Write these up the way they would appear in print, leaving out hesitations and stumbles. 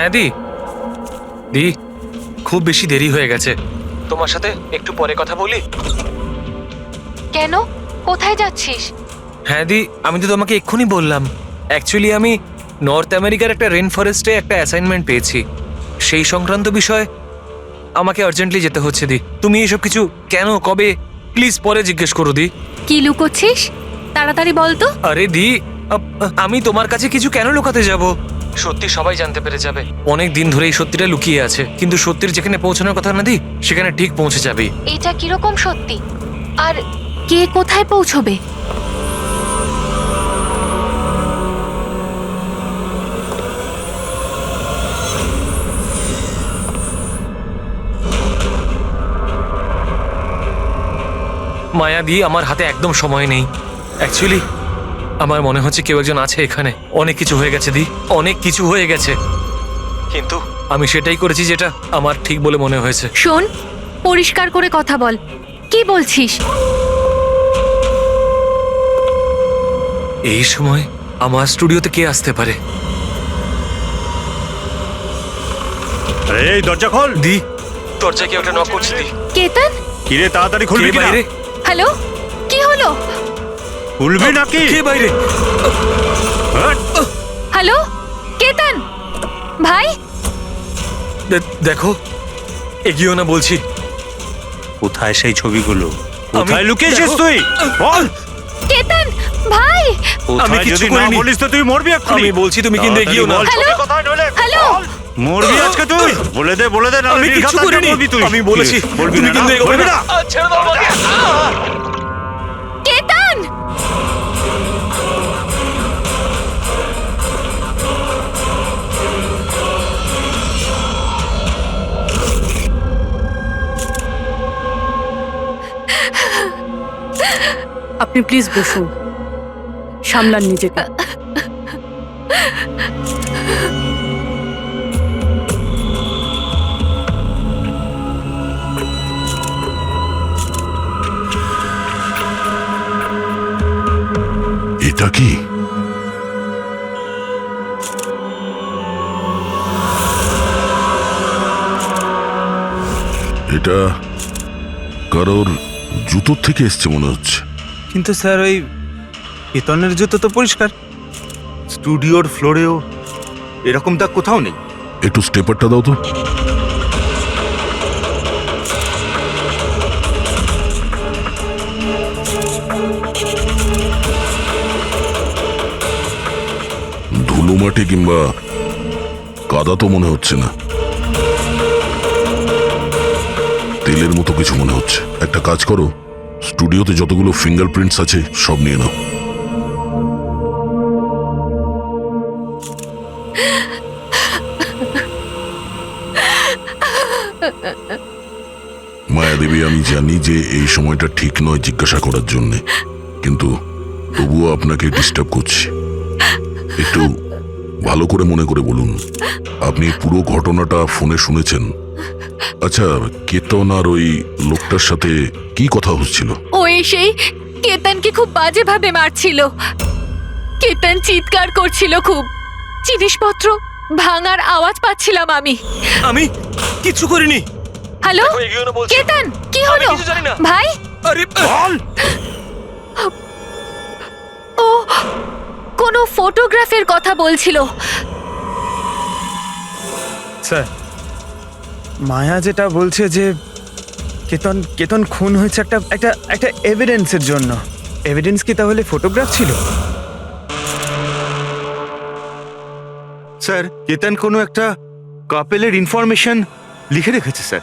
মায়াদি, দি খুব বেশি দেরি হয়ে গেছে, তোমার সাথে একটু পরে কথা বলি? কেন? কোথায় যাচ্ছিস? হ্যাঁ দি, আমি তো তোমাকে এক্ষুনি বললাম। অ্যাকচুয়ালি আমি নর্থ আমেরিকার একটা রেন ফরেস্টে একটা অ্যাসাইনমেন্ট পেয়েছি, সেই সংক্রান্ত বিষয় আমাকে আর্জেন্টলি যেতে হচ্ছে। দি তুমি এসব কিছু কেন, কবে, প্লিজ পরে জিজ্ঞেস করো। দি কি লুকোচ্ছিস? তাড়াতাড়ি বল তো। আরে দি, আমি তোমার কাছে কিছু কেন লুকাতে যাব? সত্যি সবাই জানতে পেরে যাবে। অনেক দিন ধরে এই সত্যিটা লুকিয়ে আছে, কিন্তু সত্যির যেখানে পৌঁছানোর কথা না দি, সেখানে ঠিক পৌঁছে যাবে। এটা কিরকম সত্যি? আর কে কোথায় পৌঁছবে? মায়া দি, আমার হাতে একদম সময় নেই। অ্যাকচুয়ালি আমার মনে হচ্ছে কেউ একজন আছে এখানে। অনেক কিছু হয়ে গেছে দি, অনেক কিছু হয়ে গেছে, কিন্তু আমি সেটাই করেছি যেটা আমার ঠিক বলে মনে হয়েছে। শোন, পরিষ্কার করে কথা বল, কি বলছিস? এই সময় আমার স্টুডিওতে কে আসতে পারে? এই দরজা খোল। দি, দরজায় কেউ একটা নক করছে। দি কেতন? কিরে তাড়াতাড়ি খুলবি কে কি না? বাইরে? হ্যালো, কি হলো? খুলবি নাকি? কে বাইরে? হাট! হ্যালো কেতন ভাই, দেখো, এগিয়েও না বলছি। কোথায় সেই ছবিগুলো? আমি- কোথায় লুকিয়েছিস দেখো- তুই? বল। কেতন ভাই। আমি কোথায় কিচ্ছু যদি না করিনি। বলিস তো তুই মরবি এক্ষুনি। আমি বলছি, তুমি কিন্তু তাড়াতাড়ি এগিয়েও না। বল, হ্যালো? ছবি কোথায় নইলে হ্যালো? বল। মরবি আজকে তুই। বলে দে না আমি কিচ্ছু করিনি। আমি বলেছি, বলবি তুমি না, কিন্তু এগোবে বলবি না। না। ছেড়ে দাও আমাকে। কেতন! আপনি প্লিজ বসুন, সামলান নিজেকে। এটা কি? এটা কারোর জুতোর থেকে এসছে মনে হচ্ছে। কিন্তু স্যার, ওই কেতনের জুতো তো পরিষ্কার। স্টুডিওর ফ্লোরেও এরকম দাগ কোথাও নেই। একটু স্টেপারটা দাও তো। ধুলো মাটি কিংবা কাদা তো মনে হচ্ছে না, তেলের মতো কিছু মনে হচ্ছে। একটা কাজ করো, স্টুডিওতে যতগুলো ফিঙ্গারপ্রিন্টস আছে সব নিয়ে নাও। মায়াদেবী, আমি জানি যে এই সময়টা ঠিক নয় জিজ্ঞাসা করার জন্য, কিন্তু তবুও আপনাকে ডিস্টার্ব করছি। একটু ভালো করে মনে করে বলুন, আপনি পুরো ঘটনাটা ফোনে শুনেছেন? আচ্ছা, কেতন আর ওই লোকটার সাথে কি কথা হচ্ছিল? ও সেই কেতনকে খুব বাজেভাবে মারছিল। কেতন চিৎকার করছিল খুব। জিনিসপত্র ভাঙার আওয়াজ পাচ্ছিলাম আমি। আমি কিচ্ছু করিনি। হ্যালো দেখো, এগিয়েও না বলছি। কেতন, কি আমি হলো কিছু জানি না। ভাই? আরে বল। ও কোনো ফটোগ্রাফের কথা বলছিল। স্যার, মায়া যেটা বলছে যে কেতন খুন হয়েছে একটা একটা একটা এভিডেন্সের জন্য। এভিডেন্স কি তাহলে ফটোগ্রাফ ছিল? স্যার, কেতন কোনো একটা কাপেলের ইনফরমেশন লিখে রেখেছে স্যার।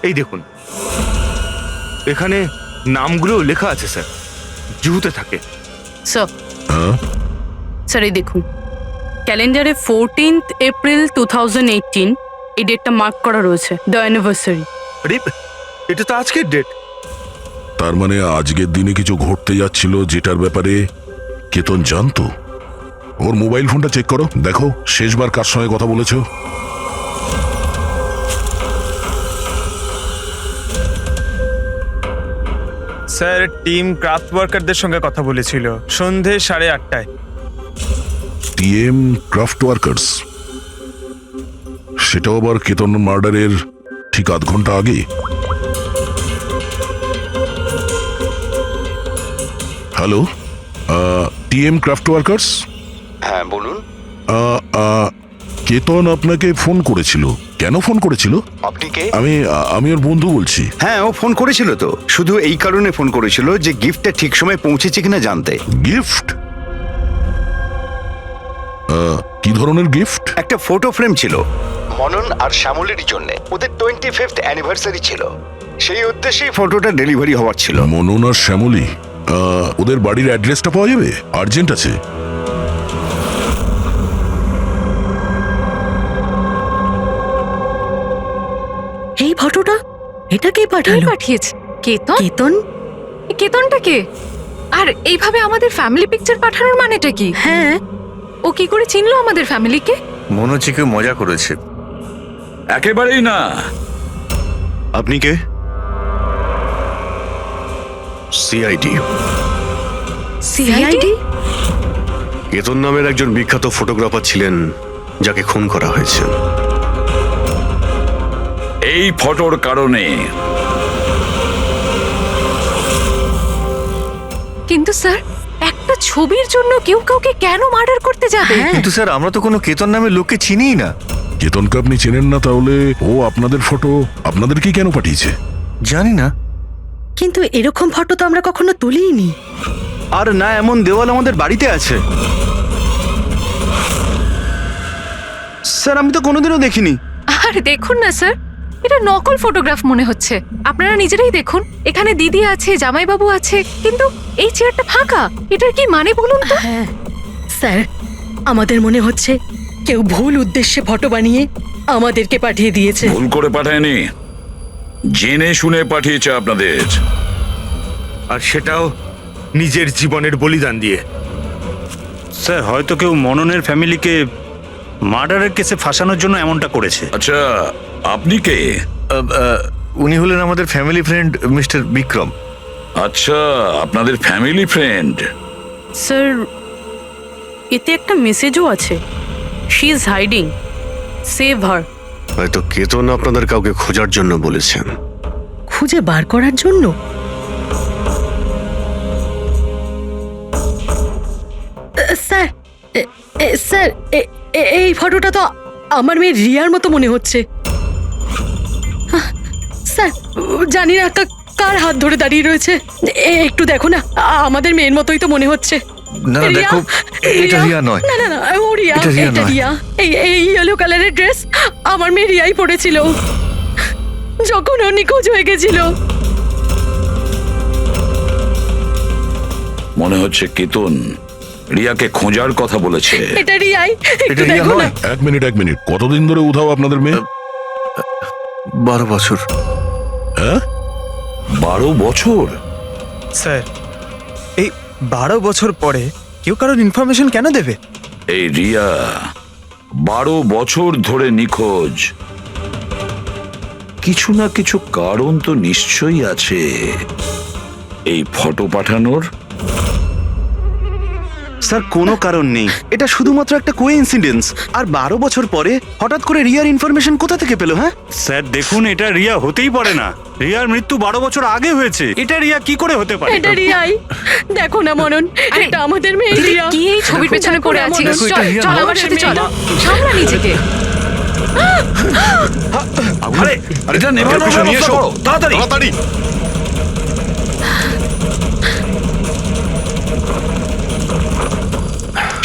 এই দেখুন, এখানে নামগুলো লেখা আছে স্যার, জুহুতে থাকে। স্যার, হ্যাঁ, স্যার এই দেখুন, ক্যালেন্ডারে 14th এপ্রিল 2018 এই ডেটটা মার্ক করা রয়েছে, দ্য অ্যানিভার্সারি। আরে, এটা তো আজকের ডেট। তার মানে আজকের দিনে কিছু ঘটতে যাচ্ছিল যেটার ব্যাপারে কেতন জানতো। ওর মোবাইল ফোনটা চেক করো, দেখো শেষবার কার সঙ্গে কথা বলেছো। স্যার, টিম ক্রাফট ওয়ার্কারদের সঙ্গে কথা বলেছিল সন্ধে 8:30টায়। TM craft workers? সেটাও আবার কেতন মার্ডারের ঠিক আধ ঘন্টা আগে। Hello, TM craft workers. হ্যাঁ বলুন। কেতন আপনাকে ফোন করেছিল। কেন ফোন করেছিল? আপনি কে? আমি ওর বন্ধু বলছি। হ্যাঁ, ও ফোন করেছিল তো, শুধু এই কারণে ফোন করেছিল যে গিফটটা ঠিক সময় পৌঁছেছে কিনা জানতে। গিফট? কি ধরনের গিফট? একটা ফটো ফ্রেম ছিল মনন আর শ্যামলের জন্য, ওদের 25th অ্যানিভার্সারি ছিল, সেই উদ্দেশ্যেই ফটোটা ডেলিভারি হওয়ার ছিল। মনন আর শ্যামলী, ওদের বাড়ির অ্যাড্রেসটা পাওয়া যাবে? আর্জেন্ট আছে। এই ফটোটা, এটা কে কে পাঠালো? পাঠিয়েছে? কেতন? কেতন? কেতনটা কে? আর এইভাবে আমাদের ফ্যামিলি পিকচার পাঠানোর মানেটা কি? হ্যাঁ, ও কি করে চিনলো আমাদের ফ্যামিলিকে? মনে হচ্ছে কেউ মজা করেছে। একেবারেই না। আপনি কে? সিআইডি। সিআইডি? কেতন নামের একজন বিখ্যাত ফটোগ্রাফার ছিলেন যাকে খুন করা হয়েছে। এই ফটোর কারণে। কিন্তু স্যার, একটা ছবির জন্য কেউ কাউকে কেন মার্ডার করতে যাবে? হ্যাঁ। কিন্তু স্যার, আমরা তো কোনো কেতন নামের লোককে চিনিই না। কেতনকে আপনি চেনেন না, তাহলে ও আপনাদের ফটো আপনাদেরকেই কেন পাঠিয়েছে? জানি না। কিন্তু এরকম ফটো তো আমরা কখনো তুলিনি। আর না, এমন দেওয়াল আমাদের বাড়িতে আছে। স্যার, আমি তো কোনোদিনও দেখিনি। আর দেখুন না স্যার, এটা নকল ফটোগ্রাফ মনে হচ্ছে। আপনারা নিজেরাই দেখুন, এখানে দিদি আছে, জামাইবাবু আছে, কিন্তু এই চেয়ারটা ফাঁকা। এটার কি মানে বলুন তো? হ্যাঁ স্যার, আমাদের মনে হচ্ছে কেউ ভুল উদ্দেশ্যে ফটো বানিয়ে আমাদেরকে পাঠিয়ে দিয়েছে। ভুল করে পাঠায়নি, জেনে শুনে পাঠিয়েছে আপনাদের। আর সেটাও নিজের জীবনের বলিদান দিয়ে। স্যার, হয়তো কেউ মননের ফ্যামিলিকে মার্ডারের কেসে ফাঁসানোর জন্য এমনটা করেছে। আচ্ছা, আপনি কে? উনি হলেন আমাদের ফ্যামিলি ফ্রেন্ড মিস্টার বিক্রম। আচ্ছা, আপনাদের ফ্যামিলি ফ্রেন্ড। স্যার, এতে একটা মেসেজও আছে। শি ইজ হাইডিং, সেভ হার। হয়তো কেতন আপনাদের কাউকে খোঁজার জন্য বলেছেন। খুঁজে বার করার জন্য? স্যার, স্যার, এই ফটোটা তো আমার মেয়ে রিয়ার মতো মনে হচ্ছে। স্যার, জানি না কার হাত ধরে দাঁড়িয়ে রয়েছে। একটু দেখো না, আমাদের মেয়ের মতোই তো মনে হচ্ছে। না, রিয়া, দেখো, এটা রিয়া নয়। না না না, ও রিয়া, এটা রিয়া এটা নয়। রিয়া। এই ইয়েলো কালারের ড্রেস আমার মেয়ে রিয়াই পরেছিল যখন ও নিখোঁজ হয়ে গেছিল। মনে হচ্ছে কেতন রিয়াকে খোঁজার কথা বলেছে। এটা রিয়াই, একটু এটা রিয়া দেখো না। নয়। এক মিনিট, কতদিন ধরে উধাও আপনাদের মেয়ে? 12 বছর। হ্যাঁ, 12 বছর? স্যার, এই 12 বছর পরে কেউ কারোর ইনফরমেশন কেন দেবে? এই রিয়া 12 বছর ধরে নিখোঁজ। কিছু না কিছু কারণ তো নিশ্চয়ই আছে এই ফটো পাঠানোর। স্যার, কোনো কারণ নেই। এটা শুধুমাত্র একটা কোইন্সিডেন্স। আর 12 বছর পরে হঠাৎ করে রিয়ার ইনফরমেশন কোথা থেকে পেলো? হ্যাঁ স্যার দেখুন, এটা রিয়া হতেই পারে না। রিয়ার মৃত্যু 12 বছর আগে হয়েছে। এটা রিয়া কি করে হতে পারে? এটা রিয়াই। দেখো না মনন, আরে, এটা আমাদের মেয়ে রিয়া। কি এই ছবির পেছনে পড়ে আছিস? দেখো, এটা চল রিয়া চল নয়। আমার সাথে চল, সামলা নিজেকে। আরে এটা নেভানোর কিছু নিয়ে ব্যবস্থা এসো। করো, তাড়াতাড়ি।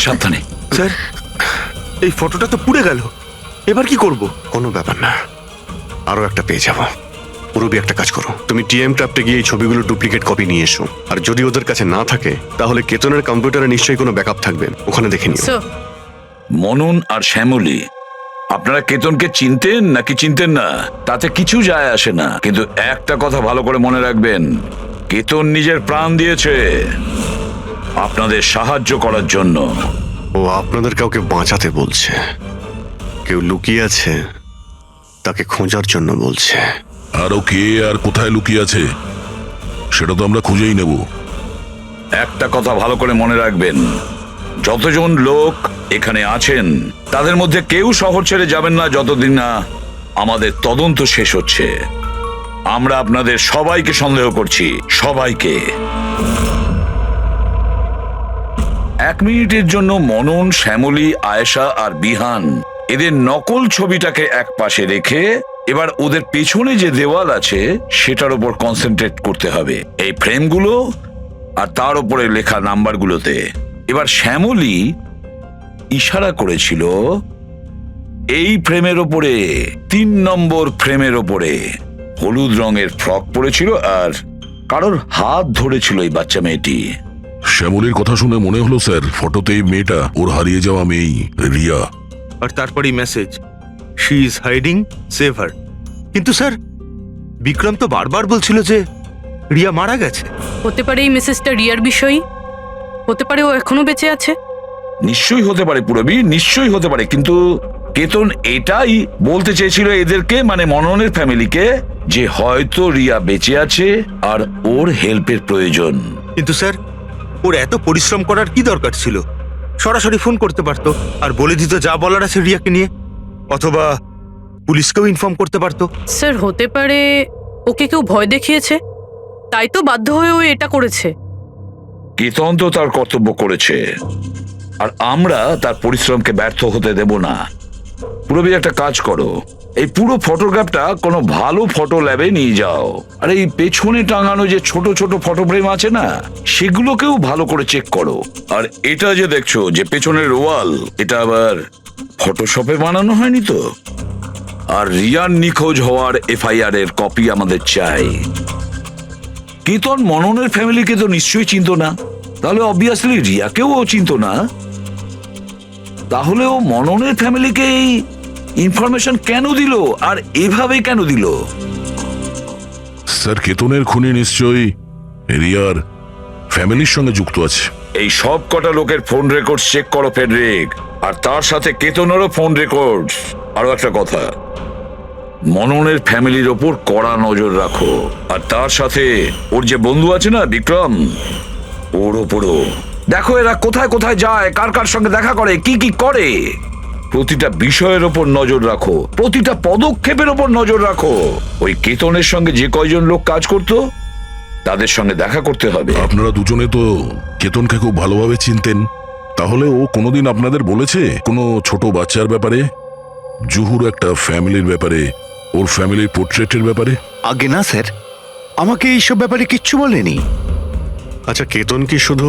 সাবধানে। স্যার, এই ফটোটা তো পুড়ে গেল। এবার কি করব? কোনো ব্যাপার না, আরো একটা পেয়ে যাব। পুরবি, একটা কাজ করো, তুমি টিএম ক্রাফটে গিয়ে এই ছবিগুলো ডুপ্লিকেট কপি নিয়ে এসো। আর যদি ওদের কাছে না থাকে তাহলে কেতনের কম্পিউটারে নিশ্চয়ই কোনো ব্যাকআপ থাকবে, ওখানে দেখে নিও। স্যার, মনন আর শ্যামলী, আপনারা কেতনকে চিনতেন নাকি চিনতেন না তাতে কিছু যায় আসে না, কিন্তু একটা কথা ভালো করে মনে রাখবেন, কেতন নিজের প্রাণ দিয়েছে আপনাদের সাহায্য করার জন্য। ও আপনাদের কাউকে বাঁচাতে বলছে, কেউ লুকিয়ে আছে তাকে খোঁজার জন্য বলছে। আরো কে আর কোথায় লুকিয়ে আছে সেটা তো আমরা খুঁজেই নেব। একটা কথা ভালো করে মনে রাখবেন, যতজন লোক এখানে আছেন তাদের মধ্যে কেউ শহর ছেড়ে যাবেন না যতদিন না আমাদের তদন্ত শেষ হচ্ছে। আমরা আপনাদের সবাইকে সন্দেহ করছি, সবাইকে। 1 মিনিটের জন্য মনন, শ্যামলী, আয়েশা আর বিহান এদের নকল ছবিটাকে এক পাশে রেখে এবার ওদের পেছনে যে দেওয়াল আছে সেটার উপর কনসেন্ট্রেট করতে হবে, এই ফ্রেমগুলো আর তার উপরে লেখা নাম্বারগুলোতে। এবার শ্যামলী ইশারা করেছিল এই ফ্রেমের ওপরে, 3 নম্বর ফ্রেমের ওপরে। হলুদ রঙের ফ্রক পরেছিল আর কারোর হাত ধরেছিল এই বাচ্চা মেয়েটি। শ্যামলীর কথা শুনে মনে হলো স্যার ফটোতে এই মেয়েটা ওর হারিয়ে যাওয়া মেয়েই, রিয়া। আর তারপরেই message, she is hiding, save হার। কিন্তু স্যার বিক্রম তো বারবার বলছিল যে রিয়া মারা গেছে। হতে পারে এই মেসেজটা রিয়ার বিষয়ই, হতে পারে ও এখনো বেঁচে আছে। নিশ্চয়ই হতে পারে পুরবী, নিশ্চয়ই হতে পারে। কিন্তু কেতন এটাই বলতে চেয়েছিল এদেরকে, মানে মননের ফ্যামিলিকে, যে হয়তো রিয়া বেঁচে আছে আর ওর হেল্পের প্রয়োজন। কিন্তু স্যার ওর এত পরিশ্রম করার কি দরকার ছিল? সরাসরি ফোন করতে পারতো আর বলে দিত যা বলার আছে রিয়াকে নিয়ে, অথবা পুলিশকেও ইনফর্ম করতে পারতো। স্যার হতে পারে ওকে কেউ ভয় দেখিয়েছে, তাই তো বাধ্য হয়ে ও এটা করেছে। কেতন তো তার কর্তব্য করেছে আর আমরা তার পরিশ্রমকে ব্যর্থ হতে দেব না। পুরবী একটা কাজ করো, এই পুরো ফটোগ্রাফটা কোনো ভালো ফটো ল্যাবে নিয়ে যাও, আর এই পেছনে টাঙানো যে ছোট ছোট ফটো ফ্রেম আছে না, সেগুলোকেও ভালো করে চেক করো। আর এটা যে দেখছো যে পেছনের ওয়াল, এটা আবার ফটোশপে বানানো হয়নি তো? আর রিয়ার নিখোঁজ হওয়ার FIR এর কপি আমাদের চাই। কেতন মননের ফ্যামিলিকে তো নিশ্চয়ই চিনতো না, তাহলে অবভিয়াসলি রিয়াকেও ও চিনতো না। তাহলে ও মননের ফ্যামিলিকে এই ইনফরমেশন কেন দিল, আর এভাবে কেন দিল? স্যার কেতনের খুনি নিশ্চয়ই রিয়ার ফ্যামিলির সঙ্গে যুক্ত আছে। এই সব কটা লোকের ফোন রেকর্ড চেক করো ফেডরিক, আর তার সাথে কেতনেরও ফোন রেকর্ড। আরো একটা কথা, মননের ফ্যামিলির ওপর কড়া নজর রাখো, আর তার সাথে ওর যে বন্ধু আছে না বিক্রম, ওর ওপরও দেখো এরা কোথায় কোথায় যায়, কার কার সঙ্গে দেখা করে, কি কি করে। প্রতিটা বিষয়ের ওপর নজর রাখো, প্রতিটা পদক্ষেপের ওপর নজর রাখো। ওই কেতনের সঙ্গে যে কয়জন লোক কাজ করতো তাদের সঙ্গে দেখা করতে হবে। আপনারা দুজনে তো কেতনকে খুব ভালোভাবে চিনতেন, তাহলে ও কোনোদিন আপনাদের বলেছে কোনো ছোট বাচ্চার ব্যাপারে, জুহুর একটা ফ্যামিলির ব্যাপারে, ওর ফ্যামিলির পোর্ট্রেটের ব্যাপারে? আগে না স্যার, আমাকে এইসব ব্যাপারে কিচ্ছু বলেনি। আচ্ছা, কেতন কি শুধু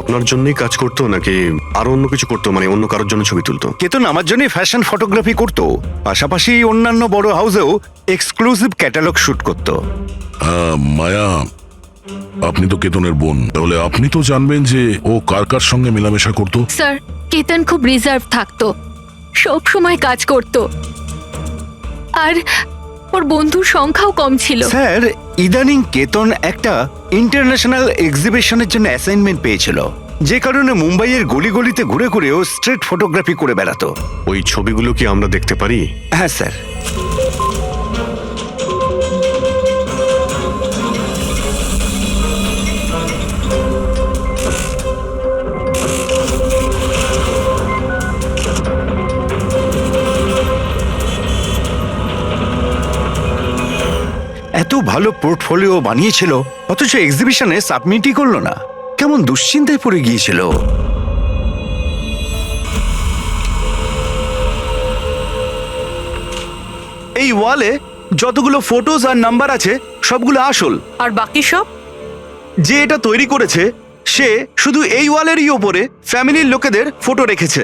আপনার জন্যই কাজ করতো নাকি আরো অন্য কিছু করতো, মানে অন্য কারোর জন্য ছবি তুলতো? কেতন আমার জন্য ফ্যাশন ফটোগ্রাফি করতো, পাশাপাশি অন্যান্য বড় হাউসেও এক্সক্লুসিভ ক্যাটালগ শুট করতো। মায়া, আপনি তো কেতনের বোন, তাহলে আপনি তো জানবেন যে ও কার কার সঙ্গে মেলামেশা করতো। স্যার কেতন খুব রিজার্ভ থাকতো, সব সময় কাজ করতো, আর ওর বন্ধুর সংখ্যাও কম ছিল। স্যার ইদানিং কেতন একটা ইন্টারন্যাশনাল এক্সিবিশনের জন্য অ্যাসাইনমেন্ট পেয়েছিল, যে কারণে মুম্বাইয়ের গলি গলিতে ঘুরে ঘুরে ও স্ট্রিট ফটোগ্রাফি করে বেড়াতো। ওই ছবিগুলো কি আমরা দেখতে পারি? হ্যাঁ স্যার। এত ভালো পোর্টফোলিও বানিয়েছিল, অথচ এক্সিবিশনে সাবমিটই করলো না। কেমন দুশ্চিন্তায় পড়ে গিয়েছিল। এই ওয়ালে যতগুলো ফটোজ আর নাম্বার আছে সবগুলো আসল, আর বাকি সব? যে এটা তৈরি করেছে সে শুধু এই ওয়ালেরই ওপরে ফ্যামিলির লোকেদের ফটো রেখেছে,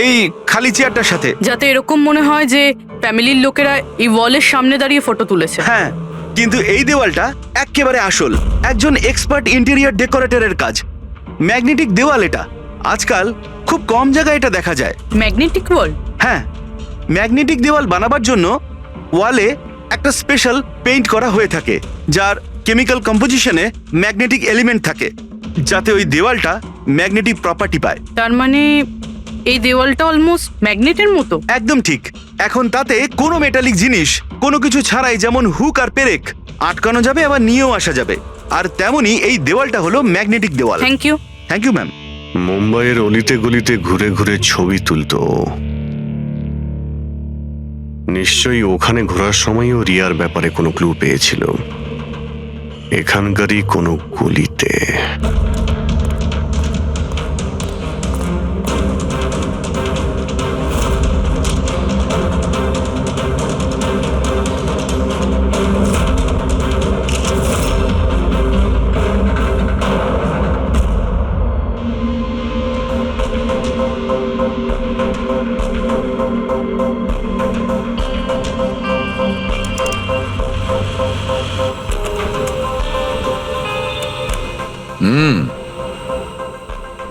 এই খালি চেয়ারটার সাথে। যাতে এরকম মনে হয় যে ফ্যামিলির লোকেরা এই ওয়ালের সামনে দাঁড়িয়ে ফটো তুলেছে। হ্যাঁ, কিন্তু এই দেওয়ালটা একেবারে আসল, একজন এক্সপার্ট ইন্টেরিয়র ডেকোরেটরের কাজ। ম্যাগনেটিক দেওয়াল এটা, আজকাল খুব কম জায়গায় এটা দেখা যায়। ম্যাগনেটিক ওয়াল? হ্যাঁ, ম্যাগনেটিক দেওয়াল বানাবার জন্য ওয়ালে একটা স্পেশাল পেইন্ট করা হয়ে থাকে, যার কেমিক্যাল কম্পোজিশনে ম্যাগনেটিক এলিমেন্ট থাকে, যাতে ওই দেওয়ালটা ম্যাগনেটিক প্রপার্টি পায়। তার মানে এই দেওয়ালটা অলমোস্ট ম্যাগনেটের মতো? একদম ঠিক। এখন তাতে কোনো মেটালিক জিনিস কোনো কিছু ছাড়াই, যেমন হুক আর পেরেক, আটকানো যাবে আবার নিয়েও আসা যাবে। আর তেমনি এই দেওয়ালটা হলো ম্যাগনেটিক দেওয়াল। Thank you. Thank you ma'am. মুম্বাইয়ের অলিতে গলিতে ঘুরে ঘুরে ছবি তুলতো ও। নিশ্চয়ই ওখানে ঘোরার সময়ও রিয়ার ব্যাপারে কোনো ক্লু পেয়েছিল, এখানকারই কোনো গলিতে।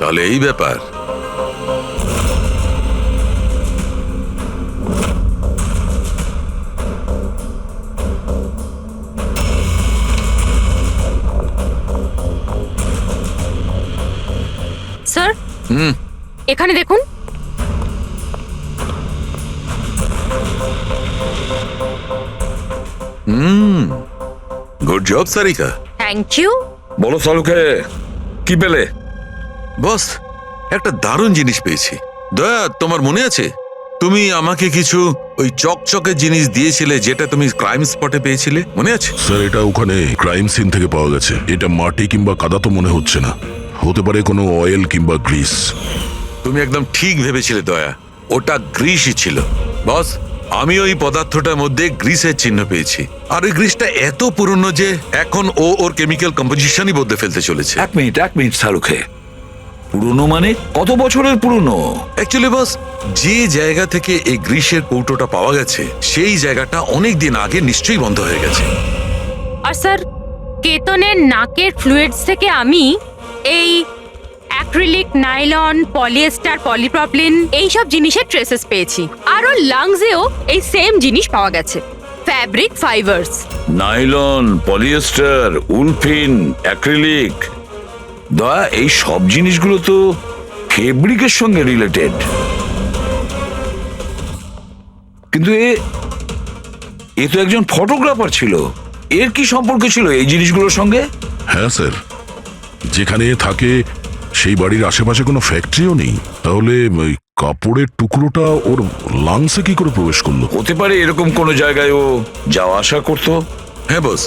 তাহলে এই ব্যাপার। স্যার এখানে দেখুন। Good job Sarika. Thank you. বলো সালুকে, কি পেলে? বস, একটা দারুণ জিনিস পেয়েছি। দয়া, তোমার মনে আছে তুমি আমাকে কিছু ওই চকচকে জিনিস দিয়েছিলে যেটা তুমি ক্রাইম স্পটে পেয়েছিলে, মনে আছে? স্যার, এটা ওখানে ক্রাইম সিন থেকে পাওয়া গেছে। এটা মাটি কিংবা কাদা তো মনে হচ্ছে না, হতে পারে কোনো অয়েল কিংবা গ্রিস। তুমি একদম ঠিক ভেবেছিলে দয়া, ওটা গ্রিসই ছিল। বস, আমি ওই পদার্থটার মধ্যে গ্রিসের চিহ্ন পেয়েছি, আর ওই গ্রিসটা এত পুরনো যে এখন ও ওর কেমিক্যাল কম্পোজিশনই বদলে ফেলতে চলেছে। এক মিনিট সালুকে, পুরনো মানে কত বছরের পুরনো? অ্যাকচুয়ালি বস, যে জায়গা থেকে এই গ্রিসের কৌটোটা পাওয়া গেছে সেই জায়গাটা অনেক দিন আগে নিশ্চয়ই বন্ধ হয়ে গেছে। আর স্যার, কেতনের নাকের ফ্লুইডস থেকে আমি এই অ্যাক্রিলিক, নাইলন, পলিয়েস্টার, পলিপ্রপলিন এইসব জিনিসের ট্রেসেস পেয়েছি। আর ওর লাংসেও এই সেম জিনিস পাওয়া গেছে, fabric fibres. Nylon, polyester, olefin, acrylic. দয়া, এই সব জিনিসগুলো তো ফেব্রিকের সঙ্গে রিলেটেড, কিন্তু এ তো একজন ফটোগ্রাফার ছিল। এর কি সম্পর্ক ছিল এই জিনিসগুলোর সঙ্গে? হ্যাঁ স্যার, যেখানে এ থাকে সেই বাড়ির আশেপাশে কোনো ফ্যাক্টরিও নেই, তাহলে ওই কাপড়ের টুকরোটা ওর লাংসে কি করে প্রবেশ করলো? হতে পারে এরকম কোনো জায়গায় ও যাওয়া আসা করতো। হ্যাঁ বস,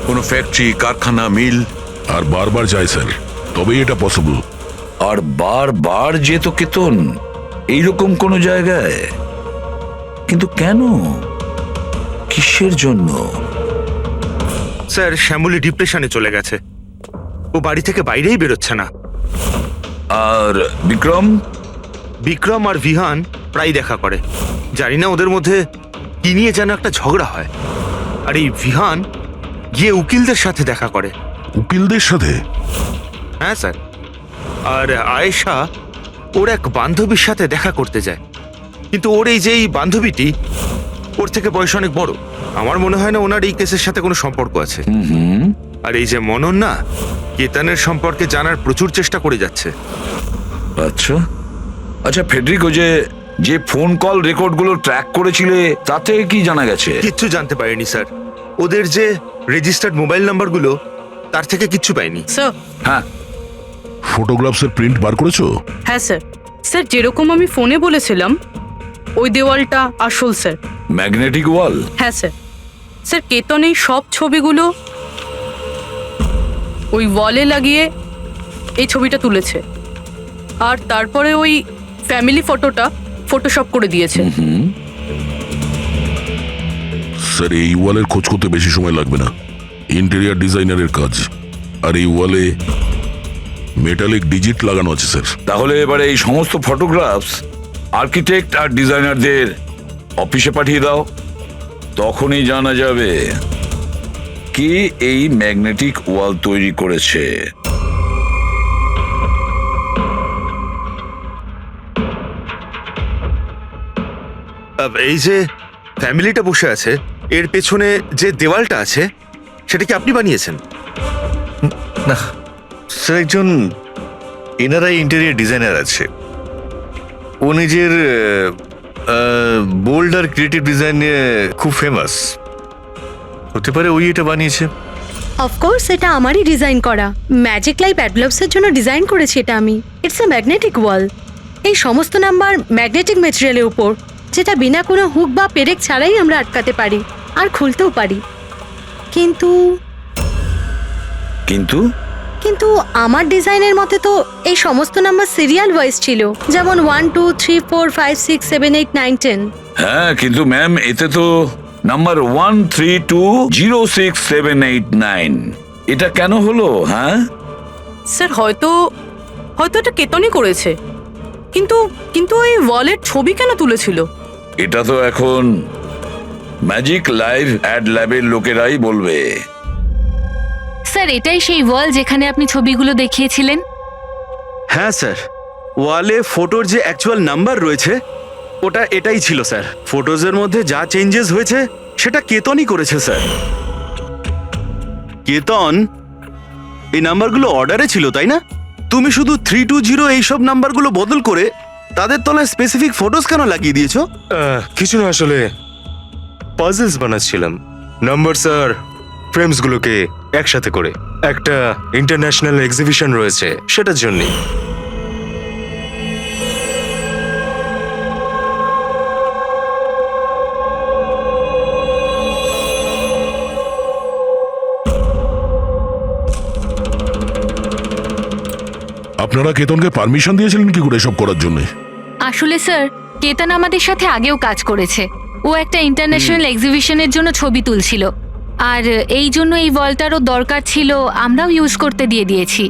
কোনো ফ্যাক্টরি, কারখানা, মিল। আর বারবার যায় স্যার, তবেই এটা পসিবল। আর বারবার যেত কেতন এইরকম কোনো জায়গায়, কিন্তু কেন, কিসের জন্য? স্যার, শ্যামলী ডিপ্রেশনে চলে গেছে, ও বাড়ি থেকে বাইরেই বেরোচ্ছে না। আর বিক্রম আর ভিহান প্রায় দেখা করে। জানি না ওদের মধ্যে কি নিয়ে যেন একটা ঝগড়া হয়। আর এই ভিহান গিয়ে উকিলদের সাথে দেখা করে। উকিলদের সাথে? হ্যাঁ স্যার। আর আয়েশা ওর এক বান্ধবীর সাথে দেখা করতে যায়, কিন্তু ওর এই যে এই বান্ধবীটি ওর থেকে বয়স অনেক বড়। আমার মনে হয় না ওনার এই কেসের সাথে কোনো সম্পর্ক আছে। আর এই যে মনন না, কেতনের সম্পর্কে জানার প্রচুর চেষ্টা করে যাচ্ছে। আচ্ছা ফেডরিকো, যে ফোন কল রেকর্ডগুলো ট্র্যাক করেছিলে তাতে কি জানা গেছে? কিচ্ছু জানতে পারিনি স্যার। ওদের যে রেজিস্টার্ড মোবাইল নাম্বারগুলো, তার থেকে কিচ্ছু পাইনি। স্যার। হ্যাঁ, ফটোগ্রাফসের প্রিন্ট বার করেছো? হ্যাঁ স্যার। স্যার, যেরকম আমি ফোনে বলেছিলাম ওই দেওয়ালটা আসল স্যার। ম্যাগনেটিক ওয়াল? হ্যাঁ স্যার। স্যার, কেতন এই সব ছবিগুলো ওই ওয়ালে লাগিয়ে এই ছবিটা তুলেছে, আর তারপরে ওই ফ্যামিলি ফটোটা ফটোশপ করে দিয়েছে। স্যার, এই ওয়ালের খোঁজ করতে বেশি সময় লাগবে না, ইন্টেরিয়ার ডিজাইনারের কাজ। আর এই ওয়ালে মেটালিক ডিজিট লাগানো আছে স্যার। তাহলে এবারে এই সমস্ত ফটোগ্রাফস আর্কিটেক্ট আর ডিজাইনারদের অফিসে পাঠিয়ে দাও, তখনই জানা যাবে কে এই ম্যাগনেটিক ওয়াল তৈরি করেছে। এই যে ফ্যামিলিটা বসে আছে, এর পেছনে যে দেওয়ালটা আছে সেটা কি আপনি বানিয়েছেন? না স্যার, একজন এনারাই ইন্টেরিয়ার ডিজাইনার আছে, ও নিজের বোল্ড আর ক্রিয়েটিভ ডিজাইন নিয়ে খুব ফেমাস। হতে পারে ওই এটা বানিয়েছে। অফকোর্স এটা আমারই ডিজাইন করা ম্যাজিক লাইফ অ্যাডলভসের জন্য ডিজাইন করেছি এটা আমি। ইটস এ ম্যাগনেটিক ওয়াল। এই সমস্ত নাম্বার ম্যাগনেটিক ম্যাটেরিয়ালের উপর, যেটা বিনা কোনো হুক বা পেরেক ছাড়াই আমরা আটকাতে পারি আর খুলতেও পারি। কিন্তু কিন্তু কিন্তু আমার ডিজাইনের মতে তো এই সমস্ত নাম্বার সিরিয়াল ওয়াইজ ছিল, যেমন 1 2 3 4 5 6 7 8 9 10। হ্যাঁ, কিন্তু ম্যাম এতে তো নাম্বার 1320678 এটা কেন হলো? হ্যাঁ স্যার হয়তো এটা কেতনই করেছে, কিন্তু কিন্তু এই ওয়ালের ছবি কেন তুলেছিল? এটা তো এখন ম্যাজিক লাইভ অ্যাড ল্যাবের লোকেরাই বলবে। স্যার এটাই সেই ওয়াল যেখানে আপনি ছবিগুলো দেখিয়েছিলেন? হ্যাঁ স্যার, ওয়ালে ফটোর যে অ্যাকচুয়াল নাম্বার রয়েছে ওটা এটাই ছিল স্যার। ফটোজের মধ্যে যা চেঞ্জেস হয়েছে সেটা কেতনই করেছে স্যার। কেতন, এই নাম্বারগুলো অর্ডারে ছিল তাই না? তুমি শুধু 320 এইসব নাম্বারগুলো বদল করে তাদের তলায় স্পেসিফিক ফটোজ কেন লাগিয়ে দিয়েছো? কিছু না, আসলে পাজলস বানাচ্ছিলাম, নাম্বারস আর ফ্রেমসগুলোকে একসাথে করে। একটা ইন্টারন্যাশনাল এক্সিবিশন রয়েছে সেটার জন্যই। আপনারা কেতনকে পারমিশন দিয়েছিলেন কি করে এসব করার জন্য? আসলে স্যার কেতন আমাদের সাথে আগেও কাজ করেছে। ও একটা ইন্টারন্যাশনাল এক্সিবিশনের জন্য ছবি তুলছিল, আর এই জন্য এই ওয়ালটারও দরকার ছিল, আমরাও ইউজ করতে দিয়ে দিয়েছি।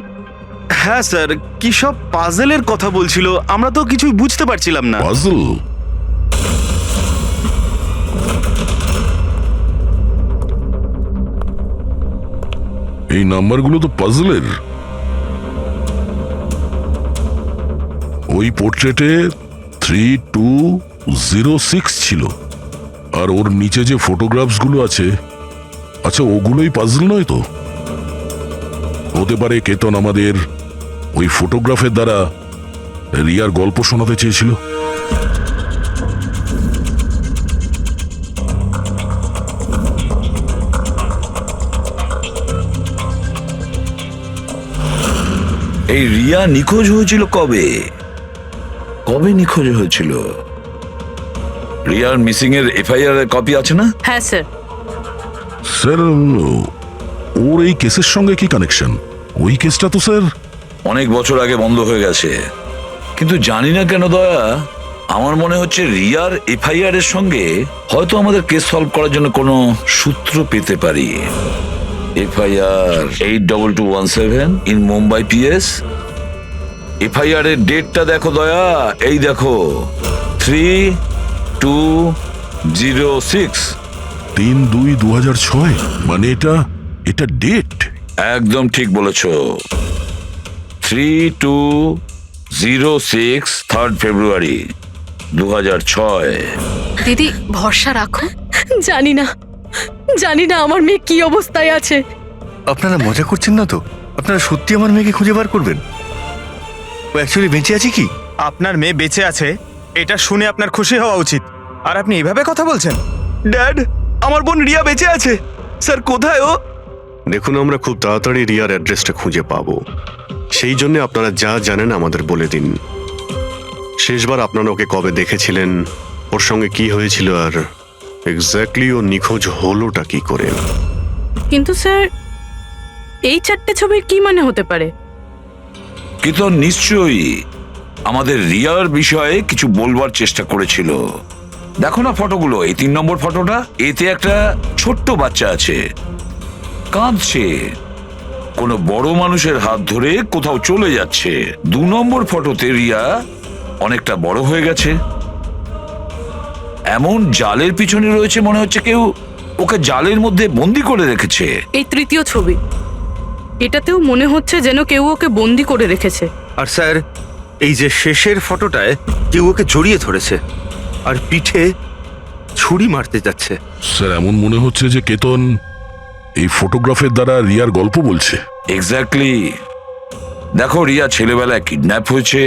হ্যাঁ স্যার, কি সব পাজেলের কথা বলছিল, আমরা তো কিছুই বুঝতে পারছিলাম না। পাজল? এই নাম্বারগুলো তো পাজলের। ওই পোর্ট্রেটে 3206 ছিল, আর ওর নিচে যে ফটোগ্রাফসগুলো আছে, আচ্ছা ওগুলোই পাজল নয় তো? হতে পারে কেতন আমাদের ওই ফটোগ্রাফের দ্বারা রিয়ার গল্প শোনাতে চেয়েছিল। এই রিয়া নিখোঁজ হয়েছিল কবে? কবে নিখোঁজ হয়েছিল? রিয়ার মিসিং এর এফআইআর এর কপি আছে না? হ্যাঁ স্যার। স্যার, ওর এই কেসের সঙ্গে কি কানেকশন? ওই কেসটা তো স্যার অনেক বছর আগে বন্ধ হয়ে গেছে, কিন্তু জানি না কেন দয়া, আমার মনে হচ্ছে রিয়ার এফআইআর এর সঙ্গে হয়তো আমাদের কেস সলভ করার জন্য কোনো সূত্র পেতে পারি। FIR 82217 in Mumbai PS. FIR এর ডেটটা দেখো দয়া, এই দেখো 3206। 3/2/2006, মানে এটা ডেট। একদম ঠিক বলেছো, 3206 3rd ফেব্রুয়ারি 2006। দিদি ভরসা রাখো। জানি না আমার মেয়ে কি অবস্থায় আছে। আপনারা মজা করছেন না তো? আপনারা সত্যি আমার মেয়েকে খুঁজে বার করবেন? ও অ্যাকচুয়ালি বেঁচে আছে কি? আপনার মেয়ে বেঁচে আছে এটা শুনে আপনার খুশি হওয়া উচিত, আর আপনি এইভাবে কথা বলছেন। ড্যাড, আমার বোন রিয়া বেঁচে আছে। স্যার, কোথায় ও? দেখুন, আমরা খুব তাড়াতাড়ি রিয়ার অ্যাড্রেসটা খুঁজে পাবো, সেই জন্য আপনারা যা জানেন আমাদের বলে দিন। শেষবার আপনারা ওকে কবে দেখেছিলেন, ওর সঙ্গে কি হয়েছিল, আর এক্স্যাক্টলি ও নিখোঁজ হলোটা কি করে? কিন্তু স্যার এই 4টে ছবির কি মানে হতে পারে? কিন্তু নিশ্চয়ই আমাদের রিয়ার বিষয়ে কিছু বলবার চেষ্টা করেছিল। দেখো না ফটোগুলো, এই 3 নম্বর ফটোটা, এতে একটা ছোট্ট বাচ্চা আছে, কাঁদছে, কোনো বড় মানুষের হাত ধরে কোথাও চলে যাচ্ছে। 2 নম্বর ফটোতে রিয়া অনেকটা বড় হয়ে গেছে, এমন জালের পিছনে রয়েছে, মনে হচ্ছে কেউ ওকে জালের মধ্যে বন্দি করে রেখেছে। এই 3য় ছবি, এটাতেও মনে হচ্ছে যেন কেউ ওকে বন্দি করে রেখেছে। আর স্যার, এই যে শেষের ফটোটায় কেউ ওকে জড়িয়ে ধরেছে আর পিঠে ছুরি মারতে যাচ্ছে। স্যার, এমন মনে হচ্ছে যে কেতন এই ফটোগ্রাফের দ্বারা রিয়ার গল্প বলছে। এক্স্যাক্টলি। দেখো, রিয়া ছেলেবেলায় কিডন্যাপ হয়েছে,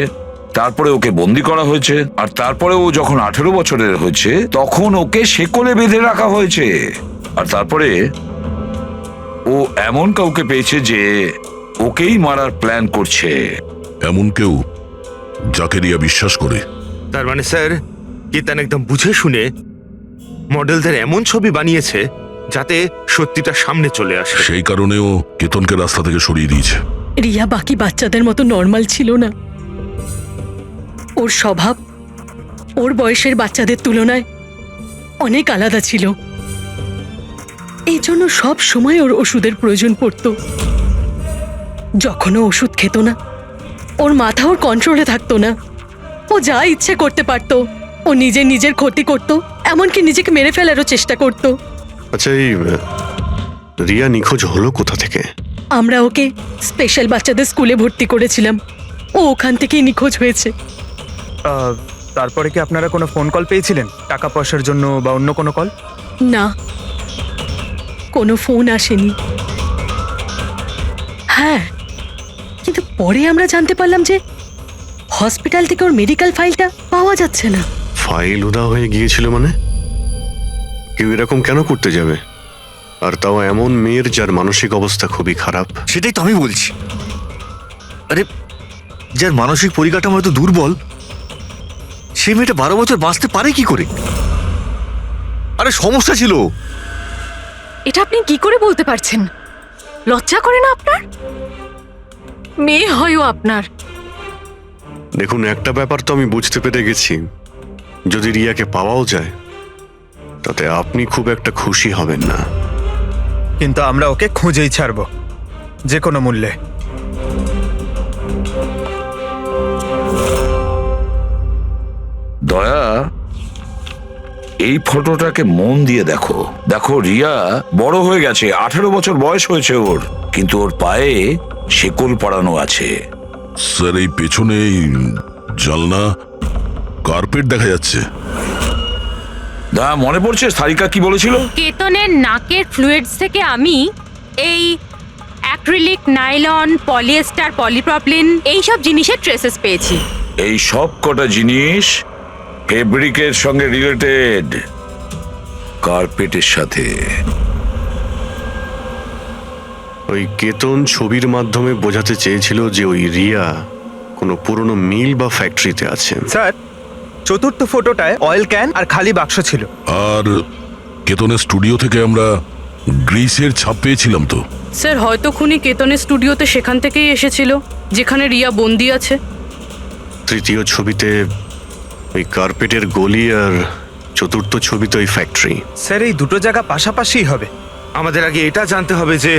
তারপরে ওকে বন্দি করা হয়েছে, আর তারপরে ও যখন 18 বছরের হয়েছে তখন ওকে শেকলে বেঁধে রাখা হয়েছে, আর তারপরে ও এমন কাউকে পেয়েছে যে ওকেই মারার প্ল্যান করছে। এমন কেউ যাকে রিয়া বিশ্বাস করে? তার মানে স্যার কেতন একদম বুঝে শুনে মডেলদের এমন ছবি বানিয়েছে যাতে সত্যিটা সামনে চলে আসে। সেই কারণেও কেতনকে রাস্তা থেকে সরিয়ে দিয়েছে। রিয়া বাকি বাচ্চাদের মতো নর্মাল ছিল না। ওর স্বভাব ওর বয়সের বাচ্চাদের তুলনায় অনেক আলাদা ছিল। এই জন্য সব সময় ওর ওষুধের প্রয়োজন পড়তো। যখন ও ওষুধ খেত না, ওর মাথা ওর কন্ট্রোলে থাকতো না। ও যা ইচ্ছে করতে পারতো। ও নিজের ক্ষতি করতো, এমনকি নিজেকে মেরে ফেলারও চেষ্টা করতো। আচ্ছা, এই রিয়া নিখোঁজ হলো কোথা থেকে? আমরা ওকে স্পেশাল বাচ্চাদের স্কুলে ভর্তি করেছিলাম। ও ওখান থেকেই নিখোঁজ হয়েছে। তারপরে কি আপনারা কোনো ফোন কল পেয়েছিলেন টাকা পয়সার জন্য বা অন্য কোনো কল? না, কোনো ফোন আসেনি। হ্যাঁ, কিন্তু পরে আমরা জানতে পারলাম যে হসপিটাল থেকে ওর মেডিকেল ফাইলটা পাওয়া যাচ্ছে না। ফাইল উদা হয়ে গিয়েছিল মানে? কেউ এরকম কেন করতে যাবে? আর তাও এমন মেয়ের যার মানসিক অবস্থা খুবই খারাপ। সেটাই তো আমি বলছি। আরে, যার মানসিক পরিকাঠামো এত দুর্বল, সে মেয়েটা 12 বছর বাঁচতে পারে কি করে? আরে সমস্যা ছিল। এটা আপনি কি করে বলতে পারছেন? লজ্জা করে না আপনার? মেয়ে হয়ও আপনার। দেখুন, একটা ব্যাপার তো আমি বুঝতে পেরে গেছি, যদি রিয়াকে পাওয়াও যায় তাতে আপনি খুব একটা খুশি হবেন না। কিন্তু আমরা ওকে খুঁজেই ছাড়বো, যে কোনো মূল্যে। দয়া, এই ফটোটাকে মন দিয়ে দেখো। দেখো, রিয়া বড় হয়ে গেছে, 18 বছর বয়স হয়েছে ওর, কিন্তু ওর পায়ে শেকল পরানো আছে। স্যার, এই পেছনে এই জানলা কার্পেট দেখা যাচ্ছে। দা, মনে পড়ছে সারিকা কি বলেছিল? কেতনের নাকের ফ্লুইডস থেকে আমি এই অ্যাক্রিলিক, নাইলন, পলিয়েস্টার, পলিপ্রপলিন এইসব জিনিসের ট্রেসেস পেয়েছি। এই সব কটা জিনিস ফেব্রিকের সঙ্গে রিলেটেড, কার্পেটের সাথে। ওই কেতন ছবির মাধ্যমে বোঝাতে চেয়েছিল যে ওই রিয়া কোনো পুরনো মিল বা ফ্যাক্টরিতে আছে। স্যার, চতুর্থ ফটোটায় অয়েল ক্যান আর খালি বাক্স ছিল। আর কেতনের স্টুডিও থেকে আমরা গ্রিসের ছাপ পেয়েছিলাম তো। স্যার, হয়তো খুনি কেতনের স্টুডিওতে সেখান থেকেই এসেছিল যেখানে রিয়া বন্দি আছে। তৃতীয় ছবিতে ওই কার্পেটের গলি, আর চতুর্থ ছবিতে ওই ফ্যাক্টরি। স্যার, এই দুটো জায়গা পাশাপাশিই হবে। আমাদের আগে এটা জানতে হবে যে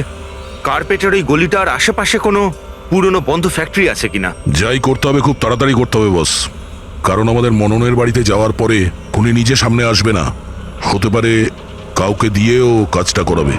কার্পেটের ওই গলিটার আশেপাশে কোনো পুরনো বন্ধ ফ্যাক্টরি আছে কিনা। যাই করতে হবে খুব তাড়াতাড়ি করতে হবে বস, কারণ আমাদের মননের বাড়িতে যাওয়ার পরে খুনি নিজে সামনে আসবে না, হতে পারে কাউকে দিয়েও কাজটা করাবে।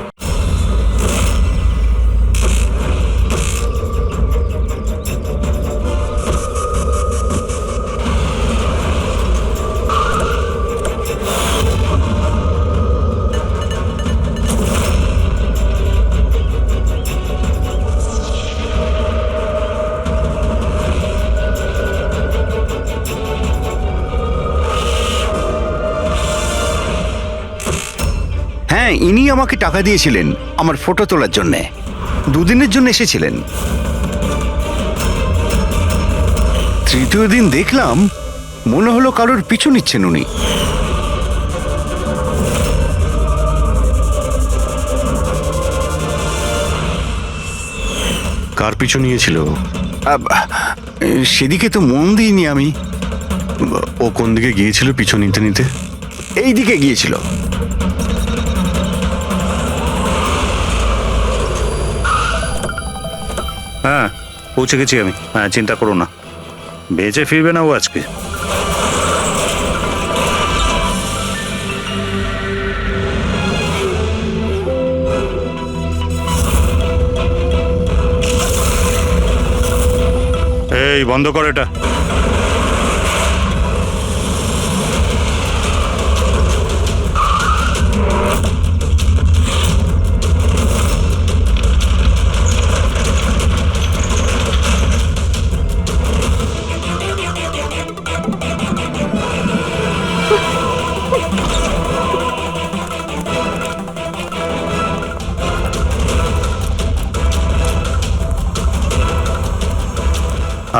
হ্যাঁ, ইনি আমাকে টাকা দিয়েছিলেন আমার ফটো তোলার জন্যে। 2 দিনের জন্য এসেছিলেন। তৃতীয় দিন দেখলাম মনে হলো কারোর পিছু নিচ্ছেন উনি। কার পিছু নিয়েছিল? সেদিকে তো মন দিইনি আমি। ও কোন দিকে গিয়েছিল পিছু নিতে নিতে? এই দিকে গিয়েছিল। হ্যাঁ, পৌঁছে গেছি আমি। হ্যাঁ, চিন্তা করো না, বেঁচে ফিরবে না ও আজকে। এই বন্ধ কর এটা।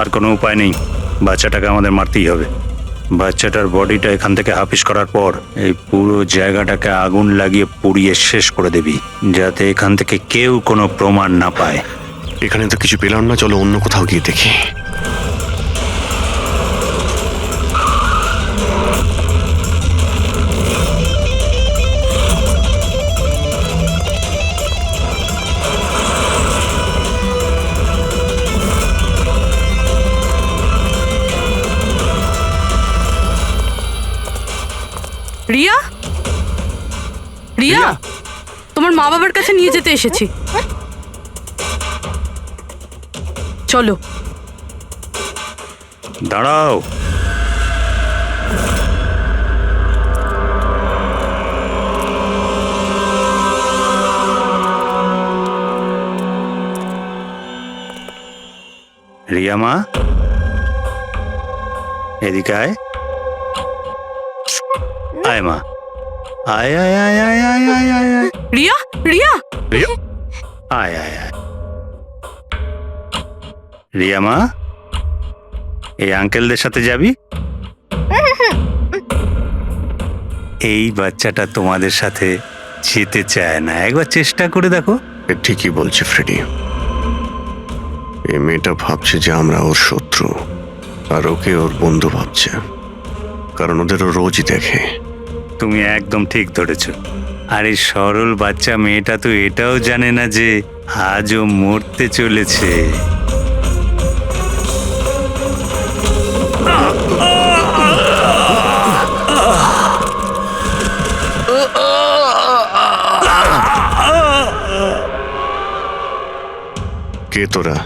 আর কোনো উপায় নেই, বাচ্চাটাকে আমাদের মারতেই হবে। বাচ্চাটার বডিটা এখান থেকে হাফিস করার পর এই পুরো জায়গাটাকে আগুন লাগিয়ে পুড়িয়ে শেষ করে দিবি, যাতে এখান থেকে কেউ কোনো প্রমাণ না পায়। এখানে তো কিছু পেলাম না, চলো অন্য কোথাও গিয়ে দেখি। রিয়া, রিয়া, তোমার মা বাবার কাছে নিয়ে যেতে এসেছি, চলো। দাঁড়াও, রিয়া মা, এদিকে আয়। আয় মা, আয় আয় আয় আয় আয় আয় আয় আয়। রিয়া, রিয়া, রিয়া, আয় আয় আয়। রিয়া মা, এই আঙ্কেলদের সাথে যাবি? এই বাচ্চাটা তোমাদের সাথে যেতে চায় না, একবার চেষ্টা করে দেখো। ঠিকই বলছে ফ্রেডি, এই মেয়েটা ভাবছে যে আমরা ওর শত্রু, আর ওকে ওর বন্ধু ভাবছে, কারণ ওদেরও রোজই দেখে। তুমি একদম ঠিক ধরেছ। আর এই সরল বাচ্চা মেয়েটা তো এটাও জানে না যে আজও মরতে চলেছে। কে তোরা?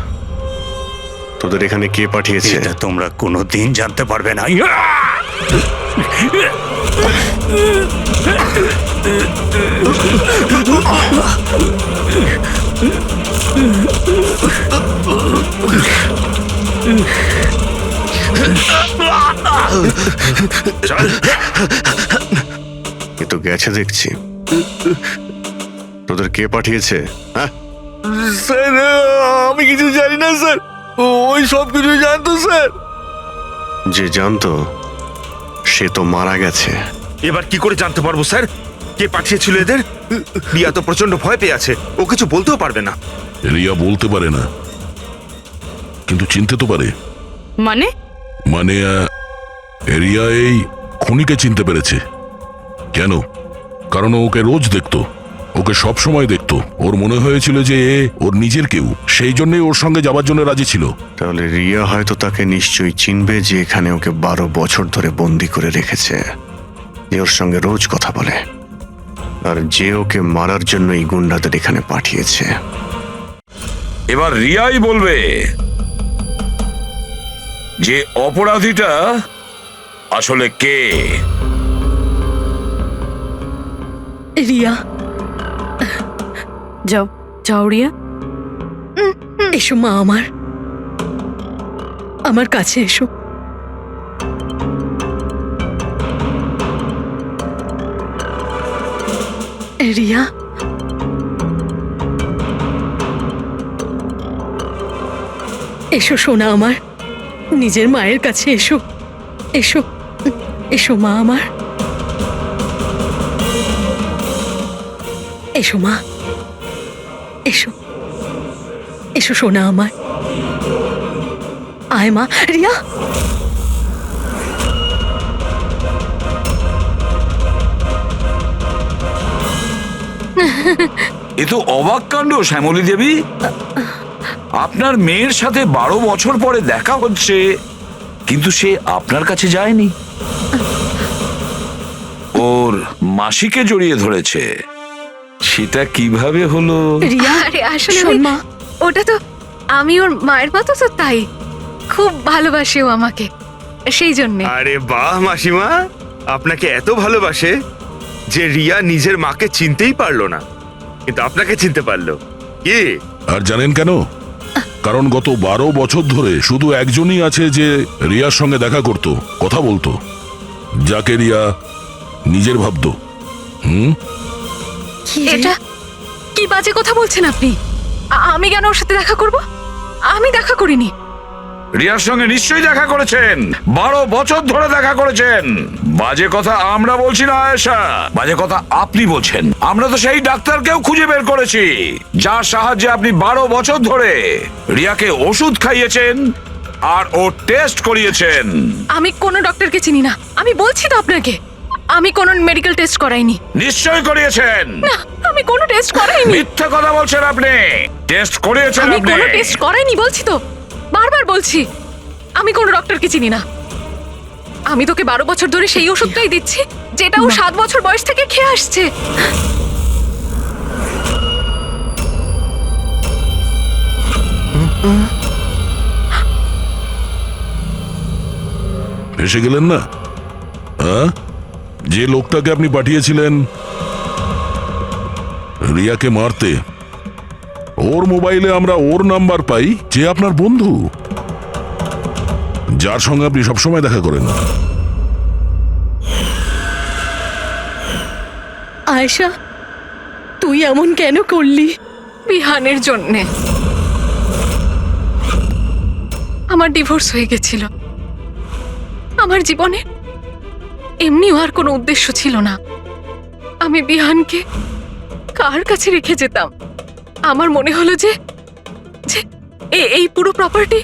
তোদের এখানে কে পাঠিয়েছে? এটা তোমরা কোনোদিন জানতে পারবে না। এ তো গেছে দেখছি। তোদের কে পাঠিয়েছে? হ্যাঁ স্যার, আমি কিছু জানি না স্যার, ওই সব কিছু জানতো স্যার। যে জানতো সে তো মারা গেছে। এবার কি করে জানতে পারবো স্যার কে পাঠিয়েছিল এদের? রিয়া তো প্রচন্ড ভয় পেয়ে আছে, ও কিছু বলতেও পারবে না। রিয়া বলতে পারে না, কিন্তু চিনতে তো পারে। মানে? মানে রিয়া এই খুনিকে চিনতে পেরেছে। কেন? কারণ ও ওকে রোজ দেখতো, ওকে সব সময় দেখতো। ওর মনে হয়েছিল যে এ ওর নিজের কেউ, সেই জন্যই ওর সঙ্গে যাবার জন্য রাজি ছিল। তাহলে রিয়া হয়তো তাকে নিশ্চয়ই চিনবে, যে এখানে ওকে 12 বছর ধরে বন্দি করে রেখেছে, যে ওর সঙ্গে রোজ কথা বলে, আর যে ওকে মারার জন্য এই গুন্ডাদের এখানে পাঠিয়েছে। এবার রিয়াই বলবে যে অপরাধীটা আসলে কে। রিয়া, যাও যাও রিয়া, এসো মা, আমার কাছে এসো। রিয়া, এসো সোনা আমার, নিজের মায়ের কাছে এসো। এসো, এসো মা আমার, এসো মা, এসো, এসো সোনা আমার। আয় মা। রিয়া, এ তো অবাক কাণ্ড শ্যামলী দেবী, আপনার মেয়ের সাথে 12 বছর পরে দেখা হচ্ছে, কিন্তু সে আপনার কাছে যায়নি, ওর মাসিকে জড়িয়ে ধরেছে। সেটা কিভাবে হলো? রিয়া, আরে আসলে শোন মা, ওটা তো আমি ওর মায়ের মতো, তো তাই খুব ভালোবাসে ও আমাকে, সেই জন্যে। আরে বাহ মাসিমা, আপনাকে এত ভালোবাসে যে রিয়া নিজের মাকে চিনতেই পারলো না, কিন্তু আপনাকে চিনতে পারলো। কি? আর জানেন কেন? কারণ গত 12 বছর ধরে শুধু একজনই আছে যে রিয়ার সঙ্গে দেখা করত, কথা বলতো, যাকে রিয়া নিজের ভাবতো। এটা কি বাজে কথা বলছেন আপনি? আমি কেন ওর সাথে দেখা করব? আমি দেখা করিনি। রিয়ার সঙ্গে নিশ্চয়ই দেখা করেছেন, 12 বছর ধরে দেখা করেছেন। বাজে কথা আমরা বলছি না আয়েশা, বাজে কথা আপনি বলছেন। আমরা তো সেই ডাক্তারকেও খুঁজে বের করেছি যার সাহায্যে আপনি 12 বছর ধরে রিয়াকে ওষুধ খাইয়েছেন আর ও টেস্ট করিয়েছেন। আমি কোনো ডক্টরকে চিনি না, আমি বলছি তো আপনাকে, আমি কোনো মেডিকেল টেস্ট করাইনি। নিশ্চয়ই করিয়েছেন। না, আমি কোনো টেস্ট করাইনি। মিথ্যা কথা বলছেন আপনি। টেস্ট করিয়েছেন আমি আপনি। কোনো টেস্ট করাইনি বলছি তো, বারবার বলছি আমি কোনো ডক্টরকে চিনি না। আমি তোকে 12 বছর ধরে সেই ওষুধটাই দিচ্ছি যেটা ও 7 বছর বয়স থেকে খেয়ে আসছে। এসে গেলেন না? হ্যাঁ, যে লোকটাকে আপনি পাঠিয়েছিলেন রিয়াকে মারতে, ওর মোবাইলে আমরা ওর নাম্বার পাই, যে আপনার বন্ধু, যার সঙ্গে আপনি সবসময় দেখা করেন। আয়েশা, তুই এমন কেন করলি? বিহানের জন্যে। আমার ডিভোর্স হয়ে গেছিল। আমার জীবনে এমনিও আর কোনো উদ্দেশ্য ছিল না। আমি বিহানকে কার কাছে রেখে যেতাম? আমার মনে হলো যে যে এই পুরো প্রপার্টি,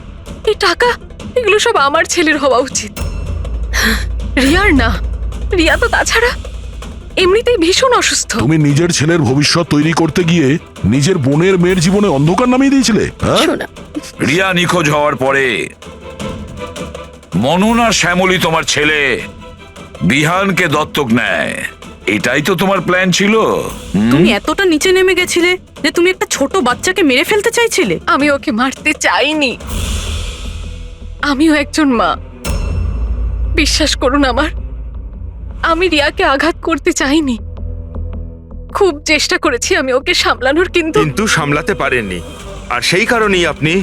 এই টাকা, এগুলো সব আমার ছেলের হওয়া উচিত, রিয়ার না। রিয়া তো তাছাড়া এমনিতেই ভীষণ অসুস্থ। তুমি নিজের ছেলের ভবিষ্যৎ তৈরি করতে গিয়ে নিজের বোনের মেয়ের জীবনে অন্ধকার নামিয়ে দিয়েছিলে। হ্যাঁ, শোনা, রিয়া নিখোঁজ হওয়ার পরে মনন আর শ্যামলী তোমার ছেলে বিহানকে দত্তক নেয়, এটাই তো তোমার প্ল্যান ছিল। তুমি এতটা নিচে নেমে গেছিলে যে তুমি একটা ছোট বাচ্চাকে মেরে ফেলতে চাইছিলে? আমি ওকে মারতে চাইনি, আমিও একজন মা। বিশ্বাস করুন আমার, আমি রিয়াকে আঘাত করতে চাইনি। খুব চেষ্টা করেছি আমি ওকে সামলানোর, কিন্তু কিন্তু সামলাতে পারেননি, আর সেই কারণেই আপনি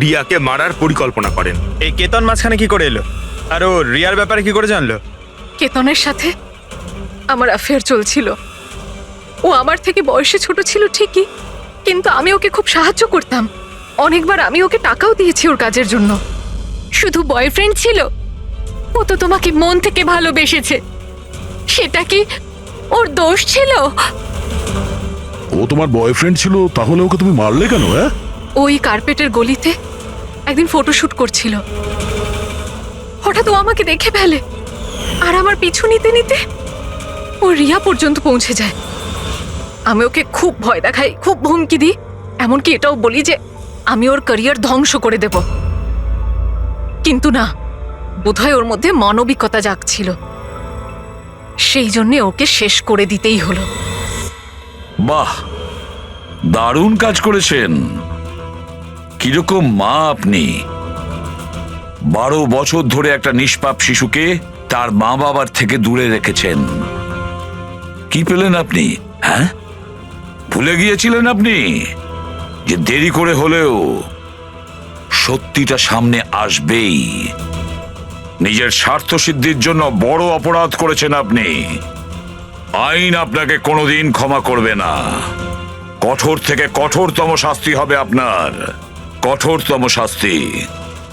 রিয়াকে মারার পরিকল্পনা করেন। এই কেতন মাঝখানে কি করে এলো? আর ও রিয়ার ব্যাপারে কি করে জানলো? কেতনের সাথে আমার অ্যাফেয়ার চলছিল। ও আমার থেকে বয়সে ছোট ছিল ঠিকই, কিন্তু আমি ওকে খুব সাহায্য করতাম। অনেকবার আমি ওকে টাকাও দিয়েছি ওর কাজের জন্য। শুধু বয়ফ্রেন্ড ছিল? ও তো তোমাকে মন থেকে ভালোবেসেছে, সেটা কি ওর দোষ ছিল? ও তোমার বয়ফ্রেন্ড ছিল, তাহলে ওকে তুমি মারলে কেন? হ্যাঁ, ওই কার্পেটের গলিতে একদিন ফটোশুট করছিল, হঠাৎ ও আমাকে দেখে ফেলে, আর আমার পিছু নিতে নিতে ও রিয়া পর্যন্ত পৌঁছে যায়। আমি ওকে খুব ভয় দেখাই, খুব হুমকি দিই, এমনকি এটাও বলি যে আমি ওর ক্যারিয়ার ধ্বংস করে দেব। কিন্তু না, বোধহয় ওর মধ্যে মানবিকতা জাগছিল, সেই জন্য ওকে শেষ করে দিতেই হলো। বাহ, দারুণ কাজ করেছেন। কিরকম মা আপনি! 12 বছর ধরে একটা নিষ্পাপ শিশুকে তার মা বাবার থেকে দূরে রেখেছেন। কি পেলেন আপনি? হ্যাঁ, ভুলে গিয়েছিলেন আপনি যে দেরি করে হলেও সত্যিটা সামনে আসবেই। নিজের স্বার্থ সিদ্ধির জন্য বড় অপরাধ করেছেন আপনি। আইন আপনাকে কোনোদিন ক্ষমা করবে না। কঠোর থেকে কঠোরতম শাস্তি হবে আপনার, কঠোরতম শাস্তি।